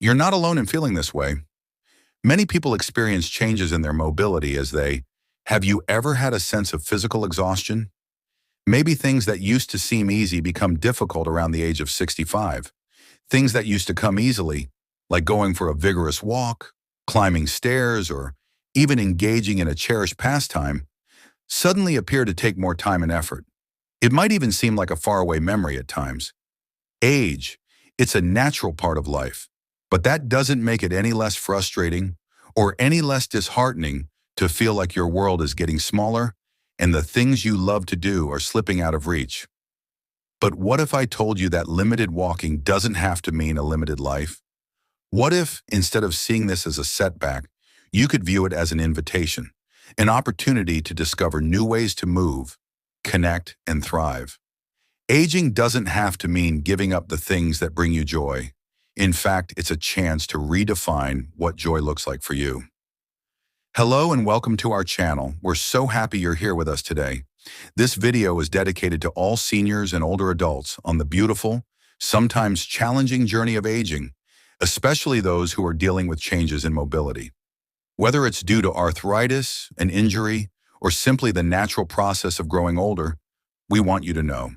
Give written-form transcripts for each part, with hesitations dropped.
You're not alone in feeling this way. Many people experience changes in their mobility as they, have you ever had a sense of physical exhaustion? Maybe things that used to seem easy become difficult around the age of 65. Things that used to come easily, like going for a vigorous walk, climbing stairs, or even engaging in a cherished pastime, suddenly appear to take more time and effort. It might even seem like a faraway memory at times. Age, it's a natural part of life, but that doesn't make it any less frustrating or any less disheartening to feel like your world is getting smaller and the things you love to do are slipping out of reach. But what if I told you that limited walking doesn't have to mean a limited life? What if, instead of seeing this as a setback, you could view it as an invitation, an opportunity to discover new ways to move, connect, and thrive? Aging doesn't have to mean giving up the things that bring you joy. In fact, it's a chance to redefine what joy looks like for you. Hello and welcome to our channel. We're so happy you're here with us today. This video is dedicated to all seniors and older adults on the beautiful, sometimes challenging journey of aging, especially those who are dealing with changes in mobility. Whether it's due to arthritis, an injury, or simply the natural process of growing older, we want you to know.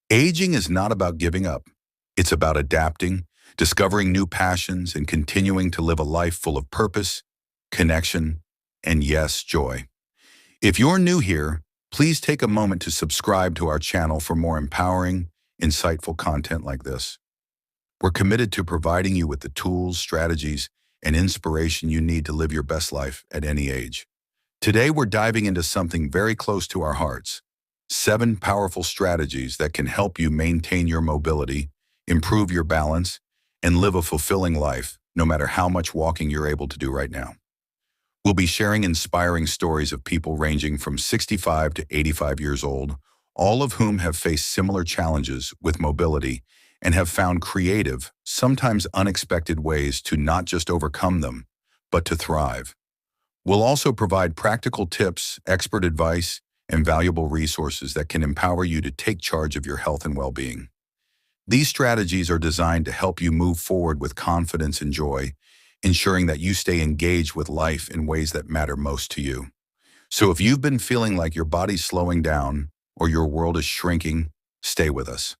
Aging is not about giving up. It's about adapting, discovering new passions, and continuing to live a life full of purpose, connection, and yes, joy. If you're new here, please take a moment to subscribe to our channel for more empowering, insightful content like this. We're committed to providing you with the tools, strategies, and inspiration you need to live your best life at any age. Today, we're diving into something very close to our hearts: 7 powerful strategies that can help you maintain your mobility, improve your balance, and live a fulfilling life, no matter how much walking you're able to do right now. We'll be sharing inspiring stories of people ranging from 65 to 85 years old, all of whom have faced similar challenges with mobility and have found creative, sometimes unexpected ways to not just overcome them, but to thrive. We'll also provide practical tips, expert advice, and valuable resources that can empower you to take charge of your health and well-being. These strategies are designed to help you move forward with confidence and joy, ensuring that you stay engaged with life in ways that matter most to you. So if you've been feeling like your body's slowing down or your world is shrinking, stay with us.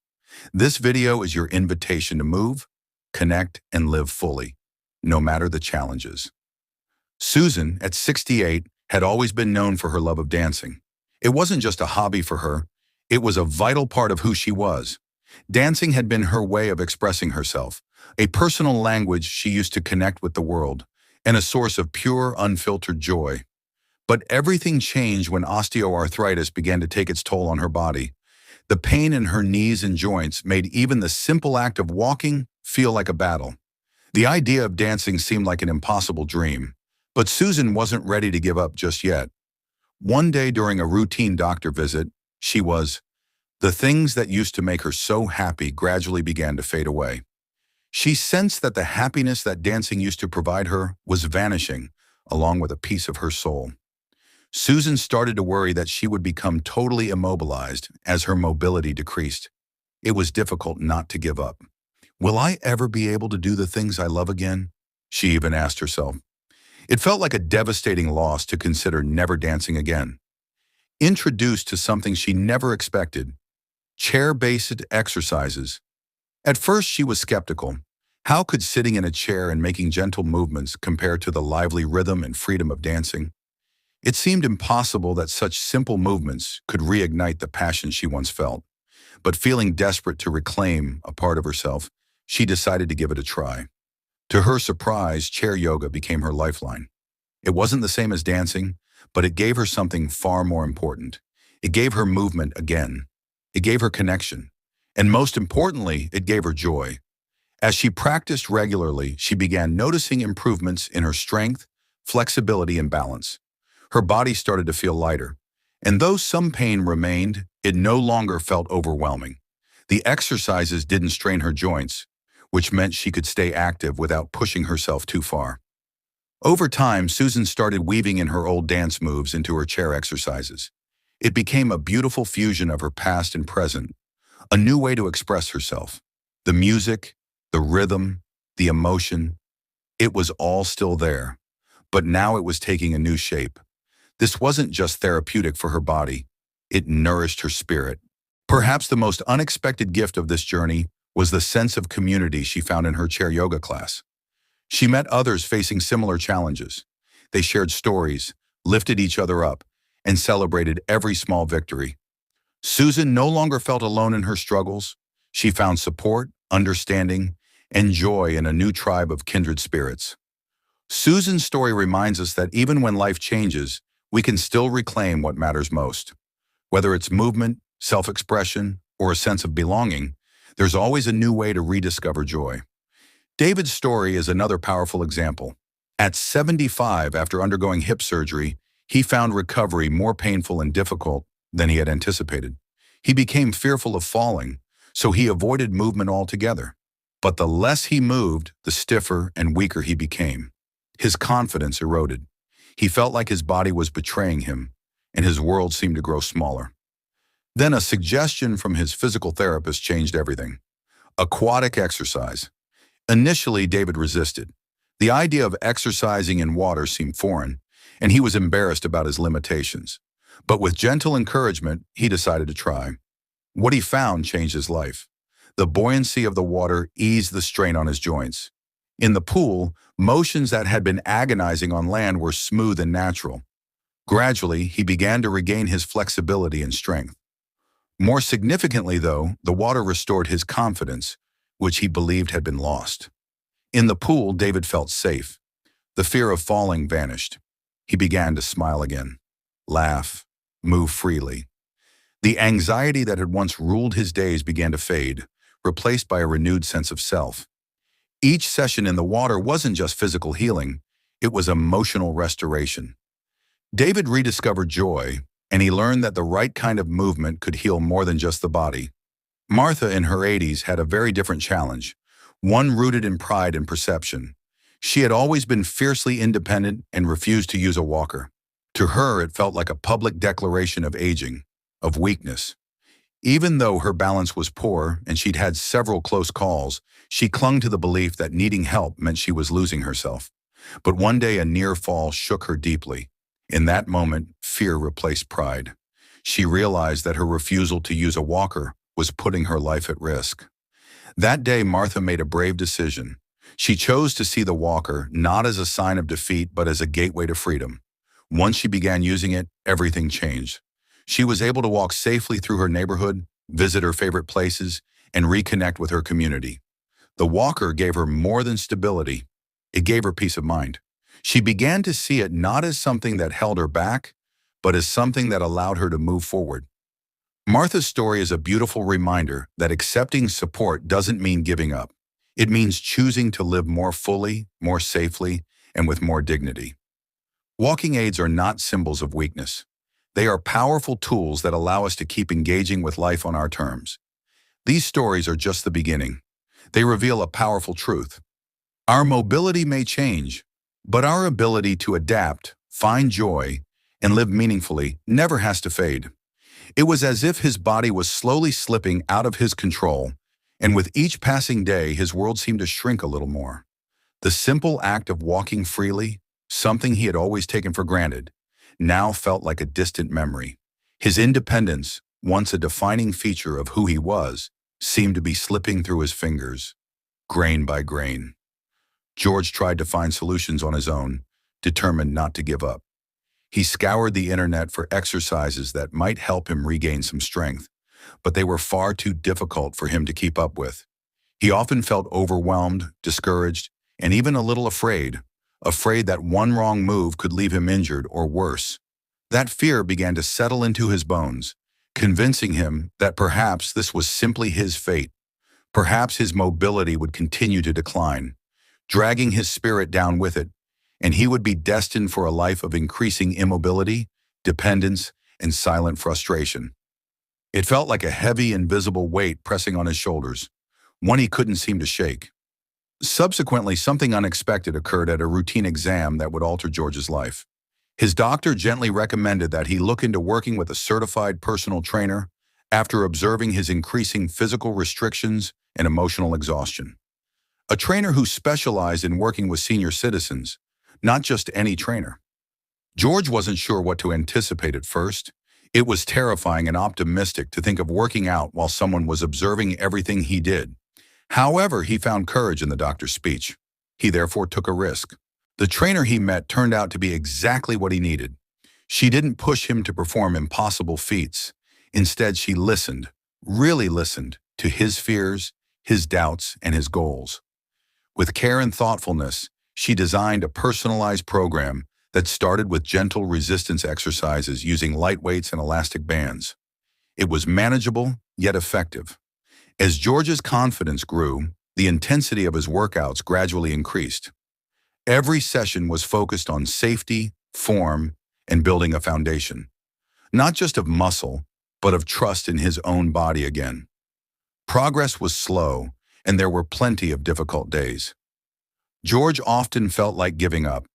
This video is your invitation to move, connect, and live fully, no matter the challenges. Susan, at 68, had always been known for her love of dancing. It wasn't just a hobby for her, it was a vital part of who she was. Dancing had been her way of expressing herself, a personal language she used to connect with the world, and a source of pure, unfiltered joy. But everything changed when osteoarthritis began to take its toll on her body. The pain in her knees and joints made even the simple act of walking feel like a battle. The idea of dancing seemed like an impossible dream, but Susan wasn't ready to give up just yet. One day during a routine doctor visit, the things that used to make her so happy gradually began to fade away. She sensed that the happiness that dancing used to provide her was vanishing, along with a piece of her soul. Susan started to worry that she would become totally immobilized as her mobility decreased. It was difficult not to give up. Will I ever be able to do the things I love again? She even asked herself. It felt like a devastating loss to consider never dancing again. Introduced to something she never expected, chair-based exercises. At first, she was skeptical. How could sitting in a chair and making gentle movements compare to the lively rhythm and freedom of dancing? It seemed impossible that such simple movements could reignite the passion she once felt. But feeling desperate to reclaim a part of herself, she decided to give it a try. To her surprise, chair yoga became her lifeline. It wasn't the same as dancing, but it gave her something far more important. It gave her movement again. It gave her connection. And most importantly, it gave her joy. As she practiced regularly, she began noticing improvements in her strength, flexibility, and balance. Her body started to feel lighter. And though some pain remained, it no longer felt overwhelming. The exercises didn't strain her joints, which meant she could stay active without pushing herself too far. Over time, Susan started weaving in her old dance moves into her chair exercises. It became a beautiful fusion of her past and present, a new way to express herself. The music, the rhythm, the emotion, it was all still there. But now it was taking a new shape. This wasn't just therapeutic for her body. It nourished her spirit. Perhaps the most unexpected gift of this journey was the sense of community she found in her chair yoga class. She met others facing similar challenges. They shared stories, lifted each other up, and celebrated every small victory. Susan no longer felt alone in her struggles. She found support, understanding, and joy in a new tribe of kindred spirits. Susan's story reminds us that even when life changes, we can still reclaim what matters most. Whether it's movement, self-expression, or a sense of belonging, there's always a new way to rediscover joy. David's story is another powerful example. At 75, after undergoing hip surgery, he found recovery more painful and difficult than he had anticipated. He became fearful of falling, so he avoided movement altogether. But the less he moved, the stiffer and weaker he became. His confidence eroded. He felt like his body was betraying him, and his world seemed to grow smaller. Then a suggestion from his physical therapist changed everything. Aquatic exercise. Initially, David resisted. The idea of exercising in water seemed foreign, and he was embarrassed about his limitations. But with gentle encouragement, he decided to try. What he found changed his life. The buoyancy of the water eased the strain on his joints. In the pool, motions that had been agonizing on land were smooth and natural. Gradually, he began to regain his flexibility and strength. More significantly, though, the water restored his confidence, which he believed had been lost. In the pool, David felt safe. The fear of falling vanished. He began to smile again, laugh, move freely. The anxiety that had once ruled his days began to fade, replaced by a renewed sense of self. Each session in the water wasn't just physical healing, it was emotional restoration. David rediscovered joy, and he learned that the right kind of movement could heal more than just the body. Martha, in her 80s, had a very different challenge, one rooted in pride and perception. She had always been fiercely independent and refused to use a walker. To her, it felt like a public declaration of aging, of weakness. Even though her balance was poor and she'd had several close calls, she clung to the belief that needing help meant she was losing herself. But one day a near fall shook her deeply. In that moment, fear replaced pride. She realized that her refusal to use a walker was putting her life at risk. That day, Martha made a brave decision. She chose to see the walker not as a sign of defeat, but as a gateway to freedom. Once she began using it, everything changed. She was able to walk safely through her neighborhood, visit her favorite places, and reconnect with her community. The walker gave her more than stability. It gave her peace of mind. She began to see it not as something that held her back, but as something that allowed her to move forward. Martha's story is a beautiful reminder that accepting support doesn't mean giving up. It means choosing to live more fully, more safely, and with more dignity. Walking aids are not symbols of weakness. They are powerful tools that allow us to keep engaging with life on our terms. These stories are just the beginning. They reveal a powerful truth. Our mobility may change, but our ability to adapt, find joy, and live meaningfully never has to fade. It was as if his body was slowly slipping out of his control, and with each passing day, his world seemed to shrink a little more. The simple act of walking freely, something he had always taken for granted, now felt like a distant memory. His independence, once a defining feature of who he was, seemed to be slipping through his fingers, grain by grain. George tried to find solutions on his own, determined not to give up. He scoured the internet for exercises that might help him regain some strength, but they were far too difficult for him to keep up with. He often felt overwhelmed, discouraged, and even a little afraid that one wrong move could leave him injured or worse. That fear began to settle into his bones, convincing him that perhaps this was simply his fate. Perhaps his mobility would continue to decline, dragging his spirit down with it, and he would be destined for a life of increasing immobility, dependence, and silent frustration. It felt like a heavy, invisible weight pressing on his shoulders, one he couldn't seem to shake. Subsequently, something unexpected occurred at a routine exam that would alter George's life. His doctor gently recommended that he look into working with a certified personal trainer after observing his increasing physical restrictions and emotional exhaustion. a trainer who specialized in working with senior citizens, not just any trainer. George wasn't sure what to anticipate at first. It was terrifying and optimistic to think of working out while someone was observing everything he did. However, he found courage in the doctor's speech. He therefore took a risk. The trainer he met turned out to be exactly what he needed. She didn't push him to perform impossible feats. Instead, she listened, really listened, to his fears, his doubts, and his goals. With care and thoughtfulness, she designed a personalized program that started with gentle resistance exercises using light weights and elastic bands. It was manageable, yet effective. As George's confidence grew, the intensity of his workouts gradually increased. Every session was focused on safety, form, and building a foundation, not just of muscle, but of trust in his own body again. Progress was slow, and there were plenty of difficult days. George often felt like giving up.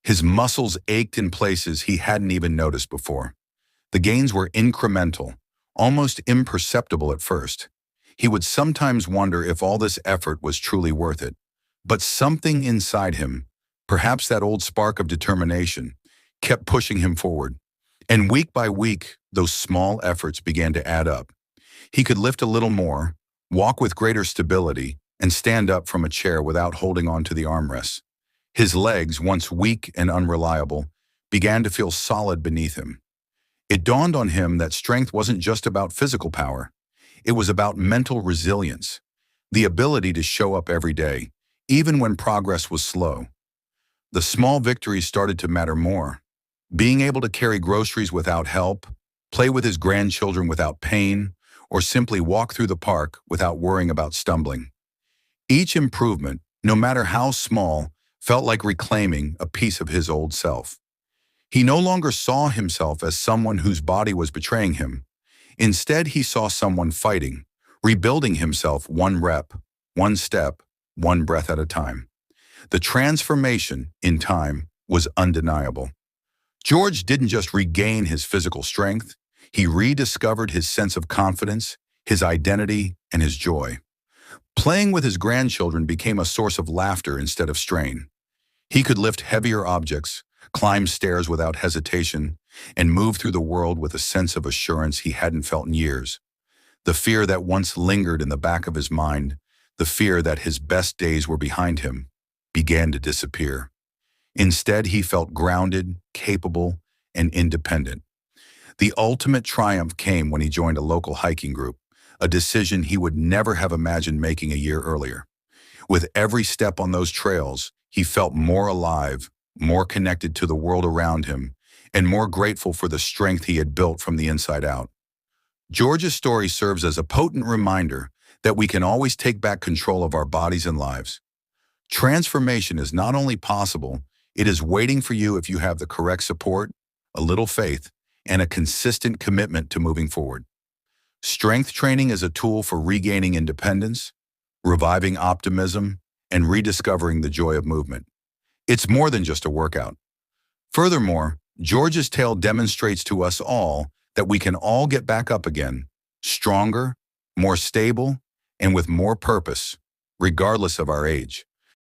His muscles ached in places he hadn't even noticed before. The gains were incremental, almost imperceptible at first. He would sometimes wonder if all this effort was truly worth it. But something inside him, perhaps that old spark of determination, kept pushing him forward. And week by week, those small efforts began to add up. He could lift a little more, walk with greater stability, and stand up from a chair without holding on to the armrests. His legs, once weak and unreliable, began to feel solid beneath him. It dawned on him that strength wasn't just about physical power. It was about mental resilience, the ability to show up every day, even when progress was slow. The small victories started to matter more. Being able to carry groceries without help, play with his grandchildren without pain, or simply walk through the park without worrying about stumbling. Each improvement, no matter how small, felt like reclaiming a piece of his old self. He no longer saw himself as someone whose body was betraying him. Instead, he saw someone fighting, rebuilding himself one rep, one step, one breath at a time. The transformation, in time, was undeniable. George didn't just regain his physical strength, he rediscovered his sense of confidence, his identity, and his joy. Playing with his grandchildren became a source of laughter instead of strain. He could lift heavier objects, climb stairs without hesitation, and move through the world with a sense of assurance he hadn't felt in years. The fear that once lingered in the back of his mind, the fear that his best days were behind him, began to disappear. Instead, he felt grounded, capable, and independent. The ultimate triumph came when he joined a local hiking group, a decision he would never have imagined making a year earlier. With every step on those trails, he felt more alive, more connected to the world around him, and more grateful for the strength he had built from the inside out. George's story serves as a potent reminder that we can always take back control of our bodies and lives. Transformation is not only possible, it is waiting for you if you have the correct support, a little faith, and a consistent commitment to moving forward. Strength training is a tool for regaining independence, reviving optimism, and rediscovering the joy of movement. It's more than just a workout. Furthermore, George's tale demonstrates to us all that we can all get back up again, stronger, more stable, and with more purpose, regardless of our age.